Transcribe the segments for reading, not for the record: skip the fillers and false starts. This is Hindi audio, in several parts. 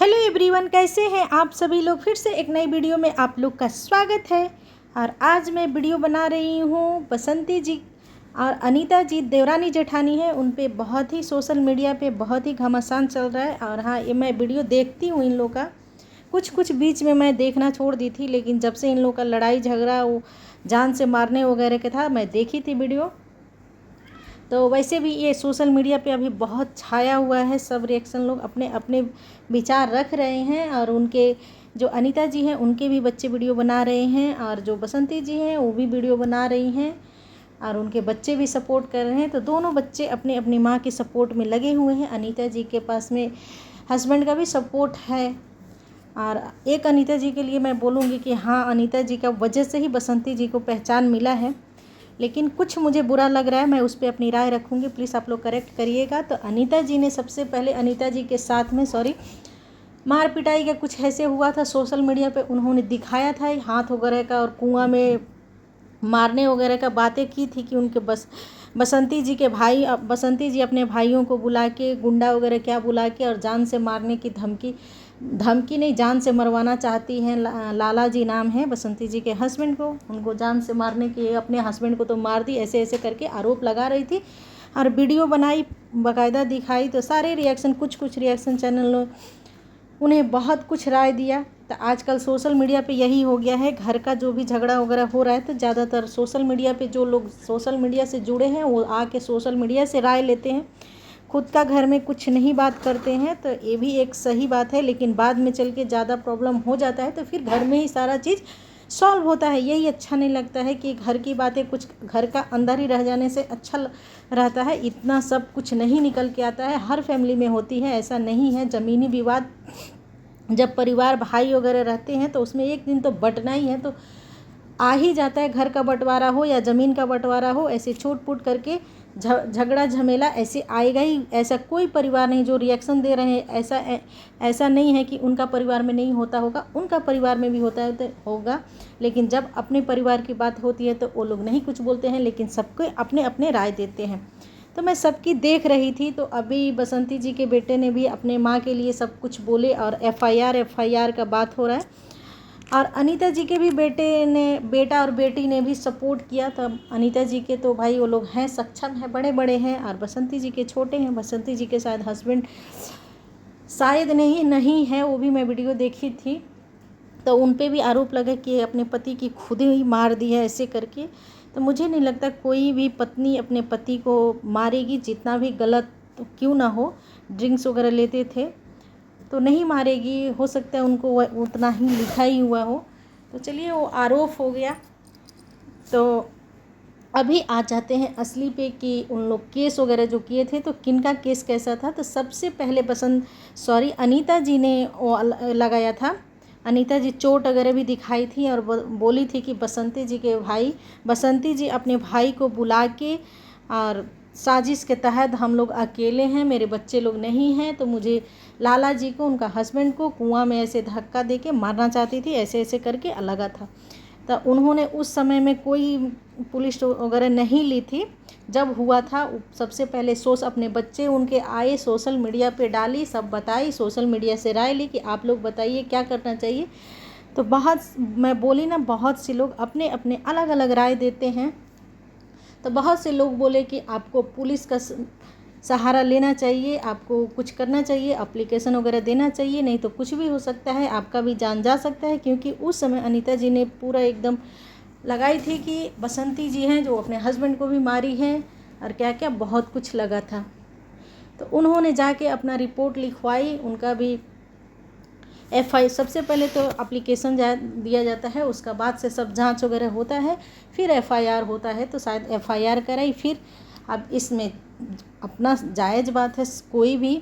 हेलो एवरीवन, कैसे हैं आप सभी लोग। फिर से एक नई वीडियो में आप लोग का स्वागत है। और आज मैं वीडियो बना रही हूँ बसंती जी और अनीता जी, देवरानी जेठानी है, उन पे बहुत ही सोशल मीडिया पे बहुत ही घमासान चल रहा है। और हाँ, ये मैं वीडियो देखती हूँ इन लोग का। कुछ बीच में मैं देखना छोड़ दी थी, लेकिन जब से इन लोग का लड़ाई झगड़ा वो जान से मारने वगैरह का था, मैं देखी थी वीडियो। तो वैसे भी ये सोशल मीडिया पे अभी बहुत छाया हुआ है। सब रिएक्शन लोग अपने अपने विचार रख रहे हैं। और उनके जो अनीता जी हैं उनके भी बच्चे वीडियो बना रहे हैं, और जो बसंती जी हैं वो भी वीडियो बना रही हैं, और उनके बच्चे भी सपोर्ट कर रहे हैं। तो दोनों बच्चे अपने अपनी माँ के सपोर्ट में लगे हुए हैं। अनीता जी के पास में हस्बैंड का भी सपोर्ट है। और एक अनीता जी के लिए मैं बोलूँगी कि हाँ, अनीता जी का वजह से ही बसंती जी को पहचान मिला है। लेकिन कुछ मुझे बुरा लग रहा है, मैं उस पर अपनी राय रखूँगी, प्लीज़ आप लोग करेक्ट करिएगा। तो अनीता जी ने सबसे पहले अनीता जी के साथ में मार पिटाई का कुछ ऐसे हुआ था सोशल मीडिया पे, उन्होंने दिखाया था हाथ वगैरह का और कुआं में मारने वगैरह का बातें की थी कि उनके बसंती जी के भाई, बसंती जी अपने भाइयों को बुला के, गुंडा वगैरह क्या बुला के, और जान से मारने की धमकी नहीं, जान से मरवाना चाहती हैं। लाला जी नाम है बसंती जी के हस्बैंड को, उनको जान से मारने की, अपने हस्बैंड को तो मार दी, ऐसे ऐसे करके आरोप लगा रही थी। और वीडियो बनाई, बाकायदा दिखाई। तो सारे रिएक्शन, कुछ रिएक्शन चैनल उन्हें बहुत कुछ राय दिया। तो आजकल सोशल मीडिया पे यही हो गया है, घर का जो भी झगड़ा वगैरह हो रहा है तो ज़्यादातर सोशल मीडिया पे जो लोग सोशल मीडिया से जुड़े हैं वो आके सोशल मीडिया से राय लेते हैं, खुद का घर में कुछ नहीं बात करते हैं। तो ये भी एक सही बात है, लेकिन बाद में चल के ज़्यादा प्रॉब्लम हो जाता है तो फिर घर में ही सारा चीज़ सॉल्व होता है। यही अच्छा नहीं लगता है कि घर की बातें कुछ घर का अंदर ही रह जाने से अच्छा रहता है। इतना सब कुछ नहीं निकल के आता है, हर फैमिली में होती है, ऐसा नहीं है। ज़मीनी विवाद जब परिवार भाई वगैरह रहते हैं तो उसमें एक दिन तो बंटना ही है, तो आ ही जाता है। घर का बंटवारा हो या ज़मीन का बंटवारा हो, ऐसे छूट फूट करके झगड़ा झमेला ऐसे आएगा ही। ऐसा कोई परिवार नहीं जो रिएक्शन दे रहे हैं, ऐसा नहीं है कि उनका परिवार में नहीं होता होगा, उनका परिवार में भी होता है तो होगा। लेकिन जब अपने परिवार की बात होती है तो वो लोग नहीं कुछ बोलते हैं, लेकिन सबको अपने अपने राय देते हैं। तो मैं सबकी देख रही थी। तो अभी बसंती जी के बेटे ने भी अपने माँ के लिए सब कुछ बोले, और एफआईआर का बात हो रहा है। और अनीता जी के भी बेटा और बेटी ने भी सपोर्ट किया। तब अनीता जी के तो भाई वो लोग हैं, सक्षम हैं, बड़े बड़े हैं, और बसंती जी के छोटे हैं। बसंती जी के शायद हस्बैंड शायद नहीं है, वो भी मैं वीडियो देखी थी। तो उन पे भी आरोप लगा कि अपने पति की खुद ही मार दी है ऐसे करके। तो मुझे नहीं लगता कोई भी पत्नी अपने पति को मारेगी, जितना भी गलत क्यों ना हो। ड्रिंक्स वगैरह लेते थे तो नहीं मारेगी, हो सकता है उनको उतना ही लिखा ही हुआ हो। तो चलिए, वो आरोप हो गया। तो अभी आ जाते हैं असली पे कि उन लोग केस वगैरह जो किए थे तो किनका केस कैसा था। तो सबसे पहले अनीता जी ने वो लगाया था। अनीता जी चोट वगैरह भी दिखाई थी और बोली थी कि बसंती जी अपने भाई को बुला के, और साजिश के तहत हम लोग अकेले हैं, मेरे बच्चे लोग नहीं हैं, तो मुझे लाला जी को, उनका हस्बैंड को कुआं में ऐसे धक्का दे के मारना चाहती थी, ऐसे ऐसे करके लगा था। तो उन्होंने उस समय में कोई पुलिस वगैरह नहीं ली थी जब हुआ था। सबसे पहले अपने बच्चे उनके आए, सोशल मीडिया पे डाली, सब बताई, सोशल मीडिया से राय ली कि आप लोग बताइए क्या करना चाहिए। तो मैं बोली ना, बहुत से लोग अपने अपने अलग अलग राय देते हैं। तो बहुत से लोग बोले कि आपको पुलिस का सहारा लेना चाहिए, आपको कुछ करना चाहिए, एप्लीकेशन वगैरह देना चाहिए, नहीं तो कुछ भी हो सकता है, आपका भी जान जा सकता है। क्योंकि उस समय अनीता जी ने पूरा एकदम लगाई थी कि बसंती जी हैं जो अपने हस्बैंड को भी मारी है, और क्या क्या बहुत कुछ लगा था। तो उन्होंने जाके अपना रिपोर्ट लिखवाई, उनका भी सबसे पहले तो एप्लीकेशन दिया जाता है, उसका बाद से सब जांच वगैरह होता है, फिर एफआईआर होता है। तो शायद एफआईआर कराई फिर। अब इसमें अपना जायज़ बात है, कोई भी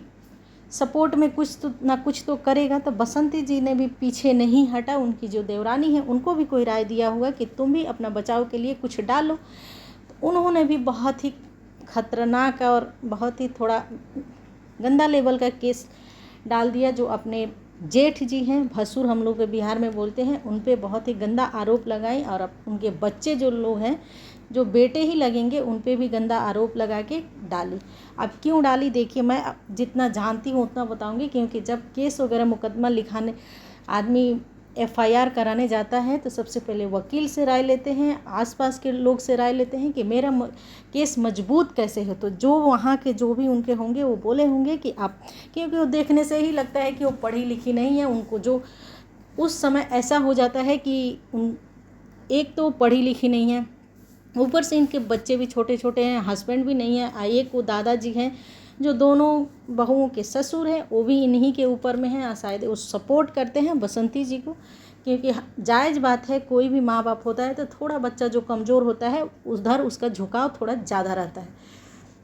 सपोर्ट में कुछ तो करेगा। तो बसंती जी ने भी पीछे नहीं हटा, उनकी जो देवरानी है उनको भी कोई राय दिया हुआ कि तुम भी अपना बचाव के लिए कुछ डालो। तो उन्होंने भी बहुत ही खतरनाक और बहुत ही थोड़ा गंदा लेवल का केस डाल दिया। जो अपने जेठ जी हैं, भसुर हम लोग के बिहार में बोलते हैं, उन पे बहुत ही गंदा आरोप लगाई। और अब उनके बच्चे जो लोग हैं जो बेटे ही लगेंगे उन पे भी गंदा आरोप लगा के डाली। अब क्यों डाली, देखिए मैं जितना जानती हूँ उतना बताऊँगी। क्योंकि जब केस वगैरह मुकदमा लिखाने आदमी एफआईआर कराने जाता है तो सबसे पहले वकील से राय लेते हैं, आसपास के लोग से राय लेते हैं कि मेरा केस मजबूत कैसे है। तो जो वहाँ के जो भी उनके होंगे वो बोले होंगे कि आप, क्योंकि वो देखने से ही लगता है कि वो पढ़ी लिखी नहीं है। उनको जो उस समय ऐसा हो जाता है कि एक तो पढ़ी लिखी नहीं है, ऊपर से इनके बच्चे भी छोटे छोटे हैं, हस्बैंड भी नहीं है, एक वो दादाजी हैं जो दोनों बहुओं के ससुर हैं, वो भी इन्हीं के ऊपर में हैं। शायद वो सपोर्ट करते हैं बसंती जी को, क्योंकि जायज़ बात है, कोई भी माँ बाप होता है तो थोड़ा बच्चा जो कमज़ोर होता है उधर उसका झुकाव थोड़ा ज़्यादा रहता है।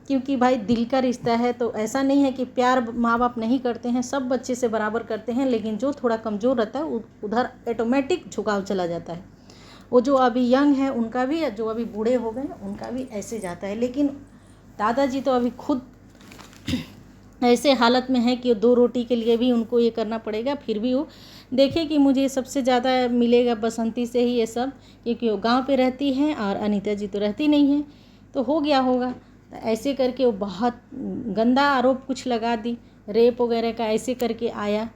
क्योंकि भाई दिल का रिश्ता है, तो ऐसा नहीं है कि प्यार माँ बाप नहीं करते हैं, सब बच्चे से बराबर करते हैं। लेकिन जो थोड़ा कमज़ोर रहता है उधर ऑटोमेटिक झुकाव चला जाता है। वो जो अभी यंग है उनका भी, जो अभी बूढ़े हो गए उनका भी ऐसे जाता है। लेकिन दादाजी तो अभी खुद ऐसे हालत में है कि 2 रोटी के लिए भी उनको ये करना पड़ेगा। फिर भी वो देखे कि मुझे सबसे ज़्यादा मिलेगा बसंती से ही ये सब, क्योंकि वो गांव पे रहती हैं और अनीता जी तो रहती नहीं हैं, तो हो गया होगा। तो ऐसे करके वो बहुत गंदा आरोप कुछ लगा दी, रेप वगैरह का ऐसे करके आया।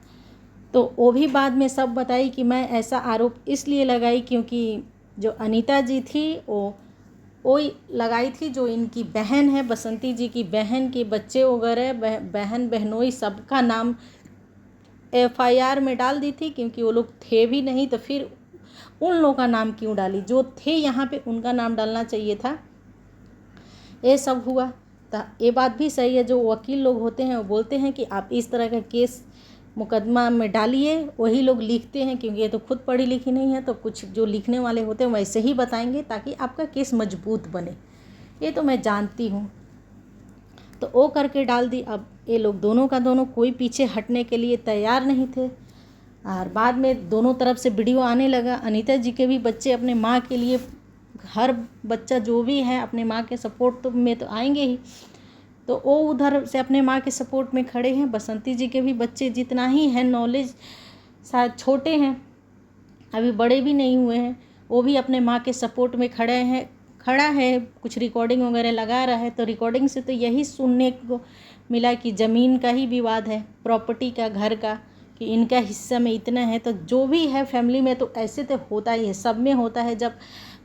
तो वो भी बाद में सब बताई कि मैं ऐसा आरोप इसलिए लगाई क्योंकि जो अनीता जी थी वो लगाई थी, जो इनकी बहन है बसंती जी की बहन के बच्चे वगैरह बहन बहनोई सबका नाम एफआईआर में डाल दी थी। क्योंकि वो लोग थे भी नहीं तो फिर उन लोगों का नाम क्यों डाली, जो थे यहाँ पे उनका नाम डालना चाहिए था। ये सब हुआ। तो ये बात भी सही है, जो वकील लोग होते हैं वो बोलते हैं कि आप इस तरह का केस मुकदमा में डालिए, वही लोग लिखते हैं। क्योंकि ये तो खुद पढ़ी लिखी नहीं है, तो कुछ जो लिखने वाले होते हैं वैसे ही बताएंगे ताकि आपका केस मजबूत बने। ये तो मैं जानती हूँ। तो वो करके डाल दी। अब ये लोग दोनों का दोनों कोई पीछे हटने के लिए तैयार नहीं थे। और बाद में दोनों तरफ से वीडियो आने लगा। अनीता जी के भी बच्चे अपने माँ के लिए, हर बच्चा जो भी है अपने माँ के सपोर्ट में तो आएंगे ही, तो वो उधर से अपने माँ के सपोर्ट में खड़े हैं। बसंती जी के भी बच्चे जितना ही हैं, नॉलेज शायद छोटे हैं, अभी बड़े भी नहीं हुए हैं, वो भी अपने माँ के सपोर्ट में खड़ा है। कुछ रिकॉर्डिंग वगैरह लगा रहा है। तो रिकॉर्डिंग से तो यही सुनने को मिला कि ज़मीन का ही विवाद है, प्रॉपर्टी का, घर का, कि इनका हिस्सा में इतना है। तो जो भी है फैमिली में तो ऐसे तो होता ही है, सब में होता है। जब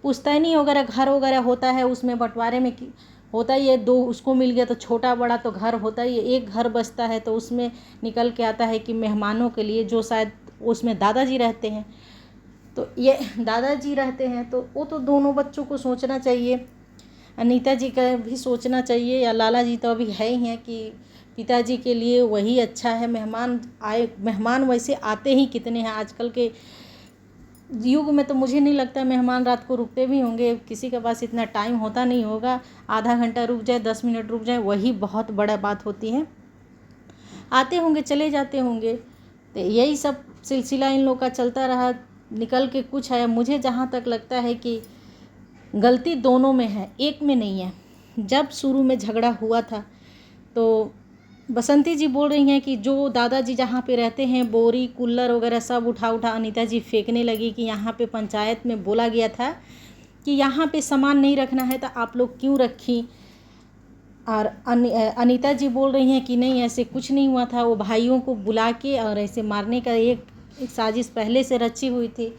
पुश्तैनी वगैरह घर वगैरह होता है उसमें बंटवारे में होता ही है, 2 उसको मिल गया तो छोटा बड़ा तो घर होता ही है। एक घर बचता है तो उसमें निकल के आता है कि मेहमानों के लिए, जो शायद उसमें दादाजी रहते हैं, तो ये दादाजी रहते हैं, तो वो तो दोनों बच्चों को सोचना चाहिए। अनीता जी का भी सोचना चाहिए, या लाला जी तो अभी है ही हैं कि पिताजी के लिए वही अच्छा है। मेहमान वैसे आते ही कितने हैं आजकल के युग में, तो मुझे नहीं लगता मेहमान रात को रुकते भी होंगे। किसी के पास इतना टाइम होता नहीं होगा, आधा घंटा रुक जाए, 10 मिनट रुक जाए, वही बहुत बड़ा बात होती है। आते होंगे चले जाते होंगे, तो यही सब सिलसिला इन लोग का चलता रहा। निकल के कुछ है, मुझे जहाँ तक लगता है कि गलती दोनों में है, एक में नहीं है। जब शुरू में झगड़ा हुआ था तो बसंती जी बोल रही हैं कि जो दादाजी जहाँ पे रहते हैं, बोरी कुल्लर वगैरह सब उठा अनीता जी फेंकने लगी कि यहाँ पे पंचायत में बोला गया था कि यहाँ पे सामान नहीं रखना है, तो आप लोग क्यों रखी। और अनीता जी बोल रही हैं कि नहीं ऐसे कुछ नहीं हुआ था, वो भाइयों को बुला के और ऐसे मारने का एक साजिश पहले से रची हुई थी।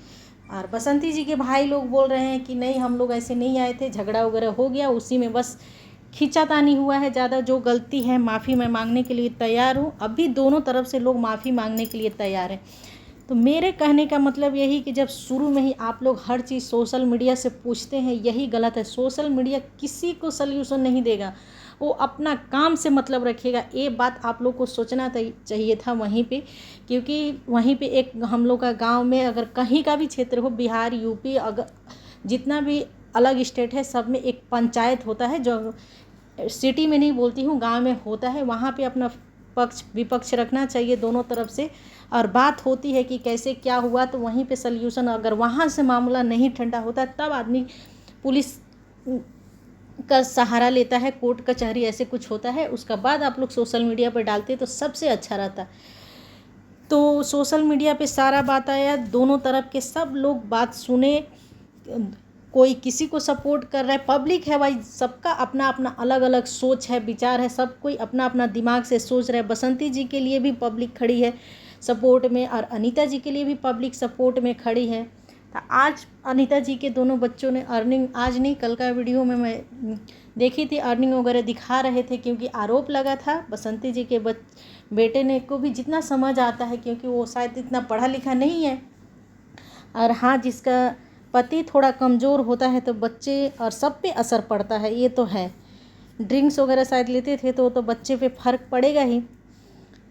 और बसंती जी के भाई लोग बोल रहे हैं कि नहीं हम लोग ऐसे नहीं आए थे, झगड़ा वगैरह हो गया, उसी में बस खींचातानी हुआ है ज़्यादा। जो गलती है माफ़ी मैं मांगने के लिए तैयार हूँ। अभी दोनों तरफ से लोग माफ़ी मांगने के लिए तैयार हैं। तो मेरे कहने का मतलब यही कि जब शुरू में ही आप लोग हर चीज़ सोशल मीडिया से पूछते हैं, यही गलत है। सोशल मीडिया किसी को सल्यूशन नहीं देगा, वो अपना काम से मतलब रखेगा। ये बात आप लोग को सोचना चाहिए था वहीं पे, क्योंकि वहीं पे एक हम लोग का गांव में अगर कहीं का भी क्षेत्र हो, बिहार यूपी अगर जितना भी अलग स्टेट है, सब में एक पंचायत होता है। जो सिटी में नहीं बोलती हूँ, गांव में होता है। वहाँ पे अपना पक्ष विपक्ष रखना चाहिए दोनों तरफ से, और बात होती है कि कैसे क्या हुआ, तो वहीं पे सल्यूशन। अगर वहाँ से मामला नहीं ठंडा होता तब आदमी पुलिस का सहारा लेता है, कोर्ट कचहरी ऐसे कुछ होता है, उसका बाद आप लोग सोशल मीडिया पर डालते तो सबसे अच्छा रहता। तो सोशल मीडिया पे सारा बात आया, दोनों तरफ के सब लोग बात सुने, कोई किसी को सपोर्ट कर रहा है, पब्लिक है भाई, सबका अपना अपना अलग अलग सोच है, विचार है, सब कोई अपना अपना दिमाग से सोच रहा है। बसंती जी के लिए भी पब्लिक खड़ी है सपोर्ट में और अनीता जी के लिए भी पब्लिक सपोर्ट में खड़ी है। तो आज अनीता जी के दोनों बच्चों ने अर्निंग, आज नहीं कल का वीडियो में मैं देखी थी, अर्निंग वगैरह दिखा रहे थे, क्योंकि आरोप लगा था बसंती जी के बेटे ने को भी जितना समझ आता है, क्योंकि वो शायद इतना पढ़ा लिखा नहीं है, और हाँ जिसका पति थोड़ा कमज़ोर होता है तो बच्चे और सब पे असर पड़ता है, ये तो है। ड्रिंक्स वगैरह शायद लेते थे तो बच्चे पे फ़र्क पड़ेगा ही।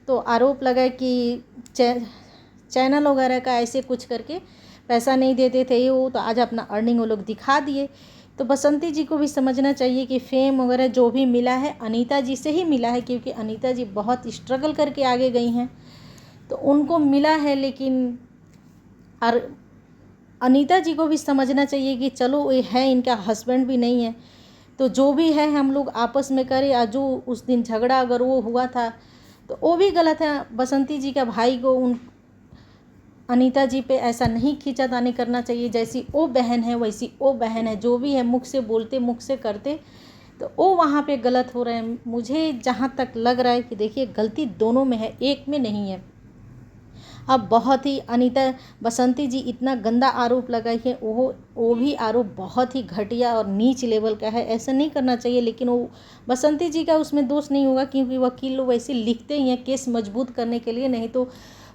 तो आरोप लगा कि चैनल वगैरह का ऐसे कुछ करके पैसा नहीं देते थे ये वो, तो आज अपना अर्निंग वो लोग दिखा दिए। तो बसंती जी को भी समझना चाहिए कि फेम वगैरह जो भी मिला है अनीता जी से ही मिला है, क्योंकि अनीता जी बहुत स्ट्रगल करके आगे गई हैं तो उनको मिला है। लेकिन और अनीता जी को भी समझना चाहिए कि चलो ये है, इनका हस्बैंड भी नहीं है, तो जो भी है हम लोग आपस में करें। या जो उस दिन झगड़ा अगर वो हुआ था तो वो भी गलत है। बसंती जी का भाई को उन अनीता जी पे ऐसा नहीं खींचातानी करना चाहिए, जैसी वो बहन है वैसी वो बहन है, जो भी है मुख से बोलते मुख से करते, तो वो वहाँ पे गलत हो रहे हैं। मुझे जहाँ तक लग रहा है कि देखिए गलती दोनों में है, एक में नहीं है। अब बहुत ही अनीता बसंती जी इतना गंदा आरोप लगाई है, वो भी आरोप बहुत ही घटिया और नीच लेवल का है, ऐसा नहीं करना चाहिए। लेकिन वो बसंती जी का उसमें दोष नहीं होगा, क्योंकि वकील लोग वैसे लिखते ही हैं केस मजबूत करने के लिए। नहीं तो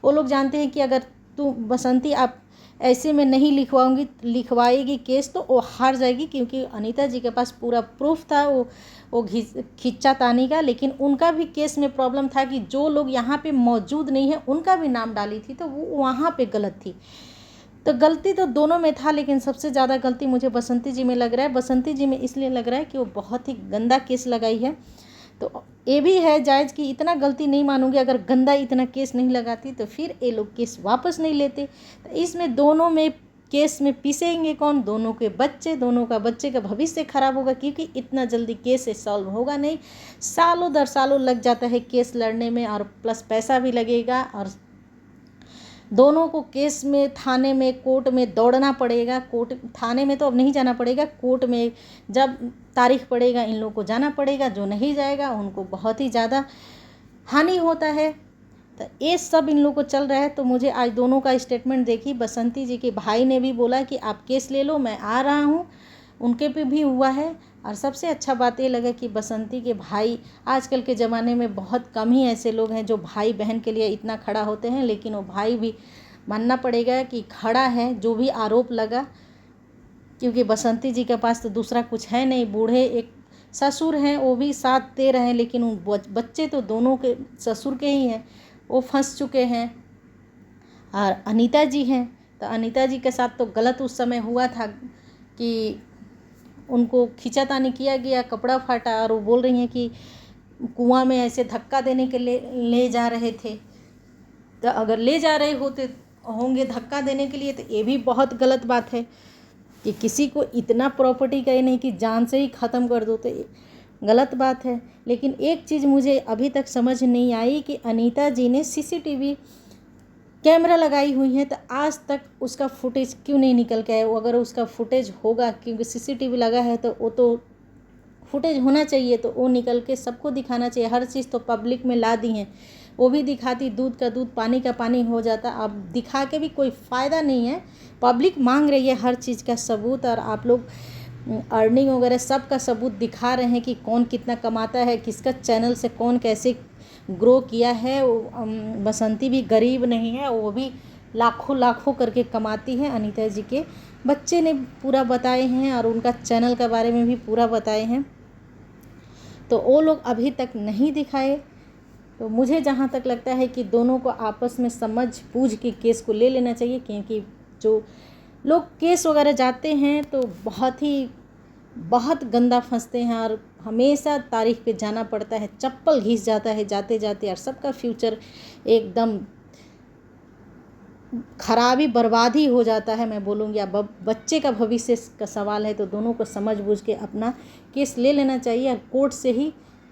वो लोग जानते हैं कि अगर तू बसंती आप ऐसे में नहीं लिखवाएगी केस तो वो हार जाएगी, क्योंकि अनीता जी के पास पूरा प्रूफ था वो खिंचातानी का। लेकिन उनका भी केस में प्रॉब्लम था कि जो लोग यहाँ पे मौजूद नहीं है उनका भी नाम डाली थी, तो वो वहाँ पे गलत थी। तो गलती तो दोनों में था, लेकिन सबसे ज़्यादा गलती मुझे बसंती जी में लग रहा है। बसंती जी में इसलिए लग रहा है कि वो बहुत ही गंदा केस लगाई है। तो ये भी है जायज़ कि इतना गलती नहीं मानूंगी, अगर गंदा इतना केस नहीं लगाती तो फिर ये लोग केस वापस नहीं लेते। तो इसमें दोनों में केस में पिसेंगे कौन? दोनों के बच्चे, दोनों का बच्चे का भविष्य खराब होगा, क्योंकि इतना जल्दी केस सॉल्व होगा नहीं, सालों दर सालों लग जाता है केस लड़ने में, और प्लस पैसा भी लगेगा, और दोनों को केस में थाने में कोर्ट में दौड़ना पड़ेगा। कोर्ट थाने में तो अब नहीं जाना पड़ेगा, कोर्ट में जब तारीख पड़ेगा इन लोग को जाना पड़ेगा, जो नहीं जाएगा उनको बहुत ही ज़्यादा हानि होता है। तो ये सब इन लोग को चल रहा है। तो मुझे आज दोनों का स्टेटमेंट देखी, बसंती जी के भाई ने भी बोला कि आप केस ले लो, मैं आ रहा हूँ, उनके पे भी हुआ है। और सबसे अच्छा बात ये लगा कि बसंती के भाई, आजकल के ज़माने में बहुत कम ही ऐसे लोग हैं जो भाई बहन के लिए इतना खड़ा होते हैं, लेकिन वो भाई भी मानना पड़ेगा कि खड़ा है जो भी आरोप लगा, क्योंकि बसंती जी के पास तो दूसरा कुछ है नहीं। बूढ़े एक ससुर हैं, वो भी साथ दे रहे हैं, लेकिन उन बच्चे तो दोनों के ससुर के ही हैं, वो फंस चुके हैं। और अनीता जी हैं, तो अनीता जी के साथ तो गलत उस समय हुआ था कि उनको खींचातानी किया गया, कपड़ा फाटा, और वो बोल रही हैं कि कुआं में ऐसे धक्का देने के लिए ले जा रहे थे। तो अगर ले जा रहे होंगे धक्का देने के लिए, तो ये भी बहुत गलत बात है कि किसी को इतना प्रॉपर्टी का ही नहीं कि जान से ही ख़त्म कर दो, तो गलत बात है। लेकिन एक चीज़ मुझे अभी तक समझ नहीं आई कि अनीता जी ने सीसीटीवी कैमरा लगाई हुई है, तो आज तक उसका फुटेज क्यों नहीं निकल के आया? अगर उसका फुटेज होगा, क्योंकि सीसीटीवी लगा है तो वो तो फुटेज होना चाहिए, तो वो निकल के सबको दिखाना चाहिए। हर चीज़ तो पब्लिक में ला दी हैं, वो भी दिखाती, दूध का दूध पानी का पानी हो जाता। अब दिखा के भी कोई फ़ायदा नहीं है, पब्लिक मांग रही है हर चीज़ का सबूत, और आप लोग अर्निंग वगैरह सब का सबूत दिखा रहे हैं कि कौन कितना कमाता है, किसका चैनल से कौन कैसे ग्रो किया है। बसंती भी गरीब नहीं है, वो भी लाखों लाखों करके कमाती है। अनीता जी के बच्चे ने पूरा बताए हैं, और उनका चैनल के बारे में भी पूरा बताए हैं, तो वो लोग अभी तक नहीं दिखाए। तो मुझे जहाँ तक लगता है कि दोनों को आपस में समझ बूझ के केस को ले लेना चाहिए, क्योंकि जो लोग केस वगैरह जाते हैं तो बहुत गंदा फंसते हैं, और हमेशा तारीख पे जाना पड़ता है, चप्पल घिस जाता है जाते जाते, और सबका फ्यूचर एकदम खराबी बर्बादी हो जाता है, मैं बोलूँगी। अब बच्चे का भविष्य का सवाल है, तो दोनों को समझ बूझ के अपना केस ले लेना चाहिए, और कोर्ट से ही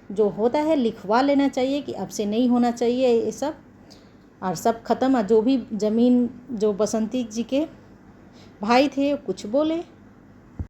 जो होता है लिखवा लेना चाहिए कि अब से नहीं होना चाहिए ये सब, और सब ख़त्म। और जो भी ज़मीन जो बसंती जी के भाई थे कुछ बोले